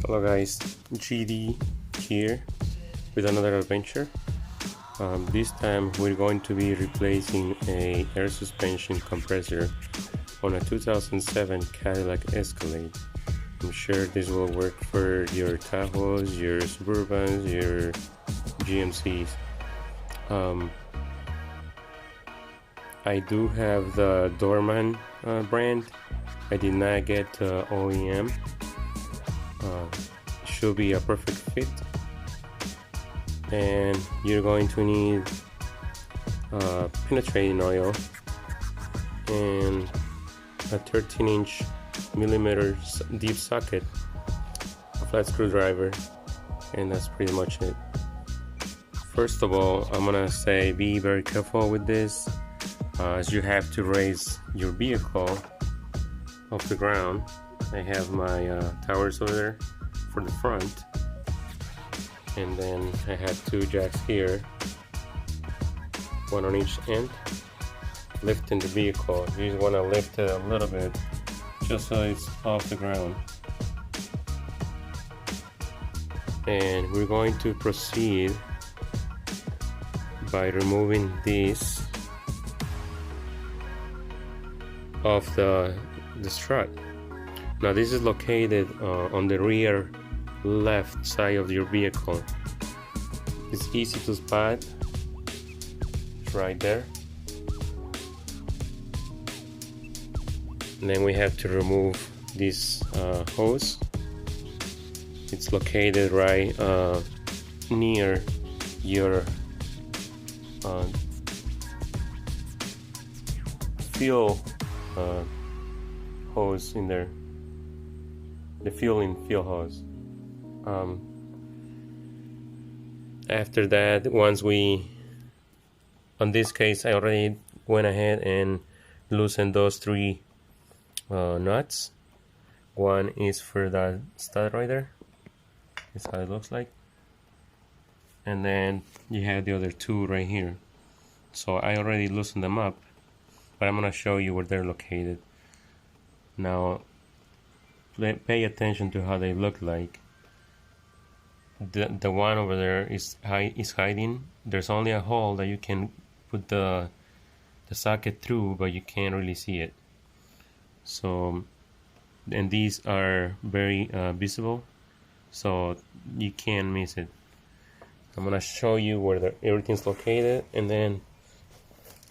Hello guys, GD here with another adventure. This time we're going to be replacing a air suspension compressor on a 2007 Cadillac Escalade. I'm sure this will work for your Tahoes, your Suburbans, your GMCs. I do have the Dorman brand. I did not get OEM. Should be a perfect fit, and you're going to need penetrating oil and a 13-inch millimeter deep socket, a flat screwdriver, and that's pretty much it. First of all, I'm gonna say be very careful with this, as you have to raise your vehicle off the ground. I have my towers over there for the front, and then I have two jacks here, one on each end, lifting the vehicle. You just want to lift it a little bit just so it's off the ground. And we're going to proceed by removing this off the strut. Now this is located on the rear left side of your vehicle. It's easy to spot. It's right there. And then we have to remove this hose. It's located right near your fuel hose in there. The fuel hose. After that, on this case, I already went ahead and loosened those three nuts. One is for that stud right there. That's how it looks like. And then you have the other two right here. So I already loosened them up, but I'm gonna show you where they're located. Now, pay attention to how they look like. The one over there is hiding. There's only a hole that you can put the socket through, but you can't really see it. So, and these are very visible, so you can't miss it. I'm gonna show you where everything's located, and then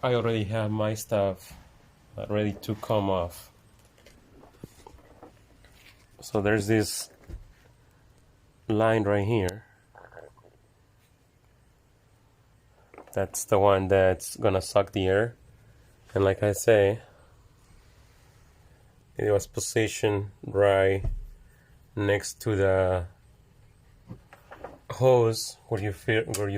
I already have my stuff ready to come off. So there's this line right here. That's the one that's gonna suck the air. And like I say, it was positioned right next to the hose where you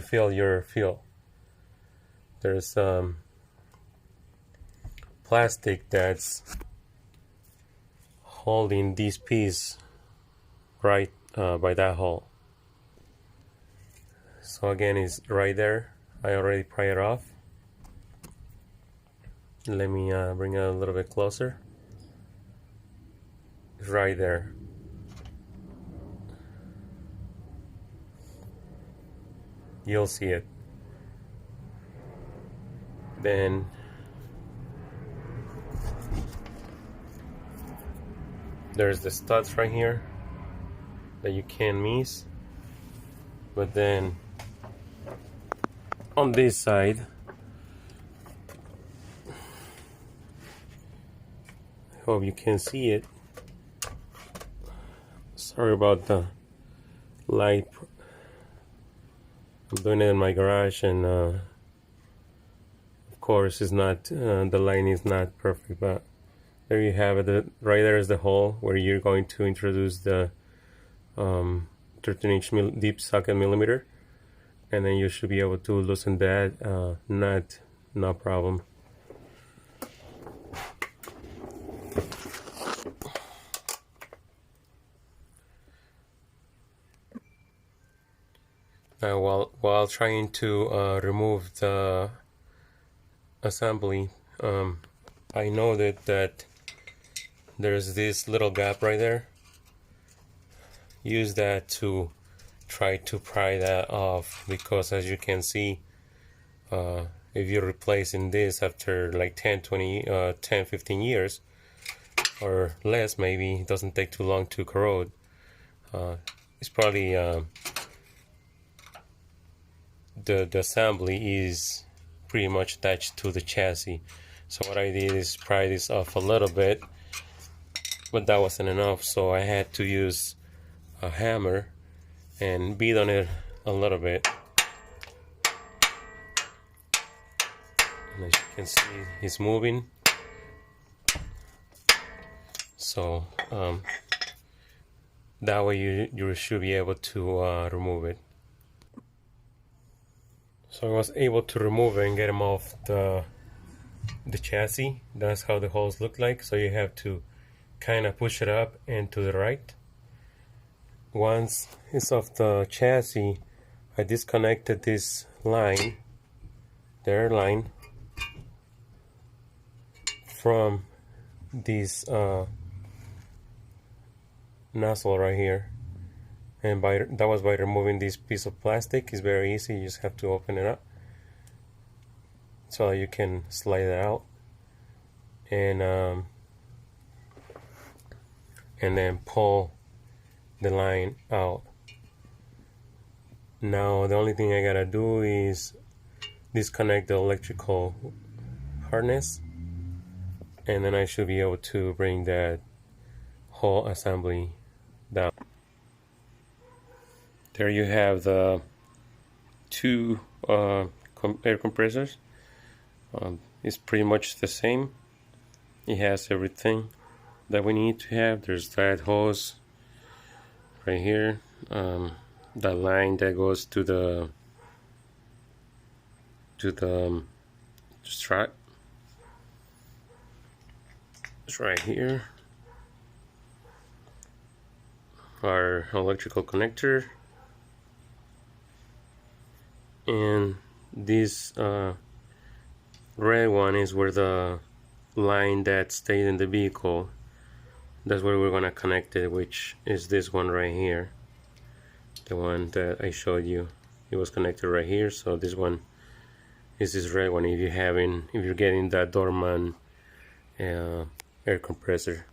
feel your fuel. There's plastic that's holding this piece right by that hole. So again, it's right there. I already pry it off. Let me bring it a little bit closer. It's right there. You'll see it. Then there's the studs right here that you can't miss. But then on this side, I hope you can see it. Sorry about the light. I'm doing it in my garage, and of course it's not the line is not perfect, but there you have it. Right there is the hole where you're going to introduce the 13-inch deep socket millimeter, and then you should be able to loosen that nut, no problem. Now, while trying to remove the assembly, I noted that there's this little gap right there. use that to try to pry that off, because as you can see, if you're replacing this after like 10 15 years or less, maybe it doesn't take too long to corrode. It's probably the assembly is pretty much attached to the chassis. So what I did is pry this off a little bit, but that wasn't enough, so I had to use a hammer and beat on it a little bit. And as you can see, it's moving. So that way you should be able to remove it. So I was able to remove it and get them off the chassis. That's how the holes look like. So you have to kind of push it up and to the right. Once it's off the chassis, I disconnected this line, the air line, from this nozzle right here, and that was by removing this piece of plastic. It's very easy. You just have to open it up so you can slide it out, and then pull the line out. Now the only thing I gotta do is disconnect the electrical harness, and then I should be able to bring that whole assembly down. There you have the two air compressors. It's pretty much the same. It has everything that we need to have. There's that hose right here, that line that goes to the strut. It's right here. Our electrical connector, and this red one is where the line that stayed in the vehicle, that's where we're gonna connect it, which is this one right here, the one that I showed you. It was connected right here. So this one is this red one if you're getting that Dorman air compressor.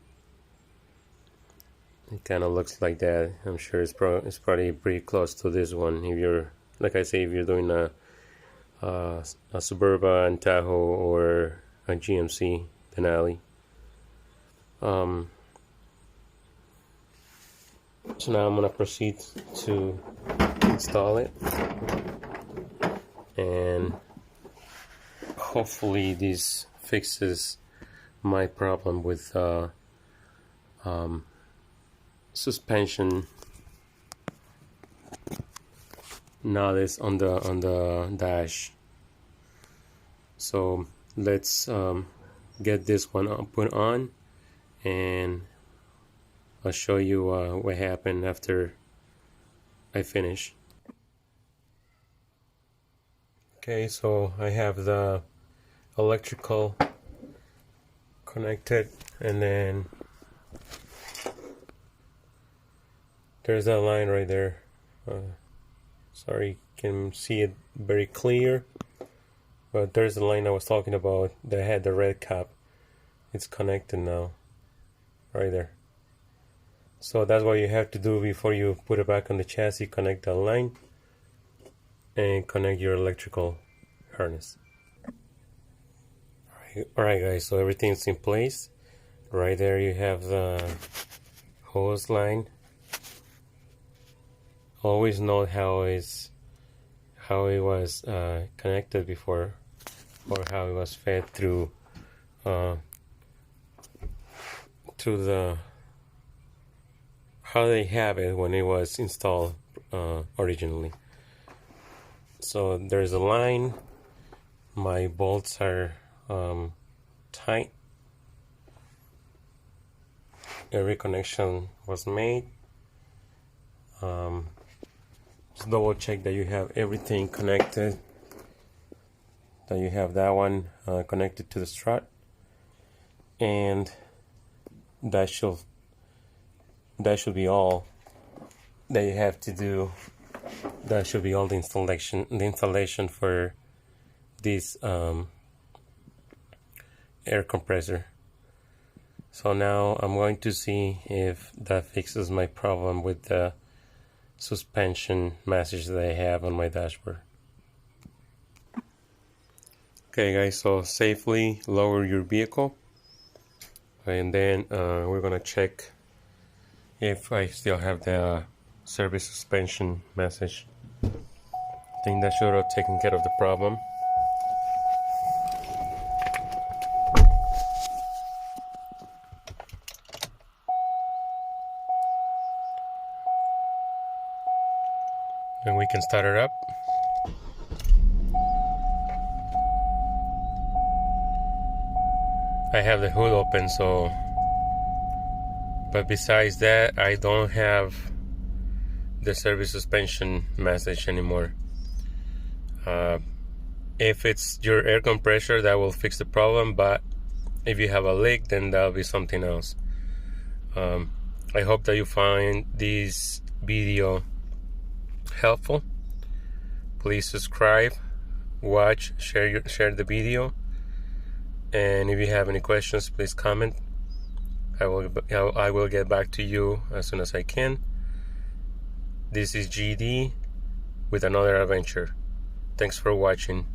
It kind of looks like that. I'm sure it's probably pretty close to this one. If you're, like I say, if you're doing a Suburban, Tahoe, or a GMC Denali. So now I'm gonna proceed to install it, and hopefully this fixes my problem with suspension knot on the dash. So let's get this one put on, and I'll show you what happened after I finish. Okay, so I have the electrical connected, and then there's that line right there. Sorry, you can see it very clear, but there's the line I was talking about that had the red cap. It's connected now, right there. So that's what you have to do before you put it back on the chassis. Connect that line and connect your electrical harness. Alright guys, so everything's in place. Right there you have the hose line. Always note how it was connected before, or how it was fed through the how they have it when it was installed originally. So there's a line. My bolts are tight. Every connection was made. Just double check that you have everything connected, that you have that one connected to the strut, and that should be all. that you have to do. That should be all the installation for this air compressor. So now I'm going to see if that fixes my problem with the suspension message that I have on my dashboard. Okay guys, so safely lower your vehicle, and then we're gonna check if I still have the service suspension message. I think that should have taken care of the problem. And we can start it up. I have the hood open, so, but besides that, I don't have the service suspension message anymore. If it's your air compressor, that will fix the problem, but if you have a leak, then that'll be something else. I hope that you find this video helpful. Please subscribe, watch, share the video, and if you have any questions, please comment. I will get back to you as soon as I can. This is GD with another adventure. Thanks for watching.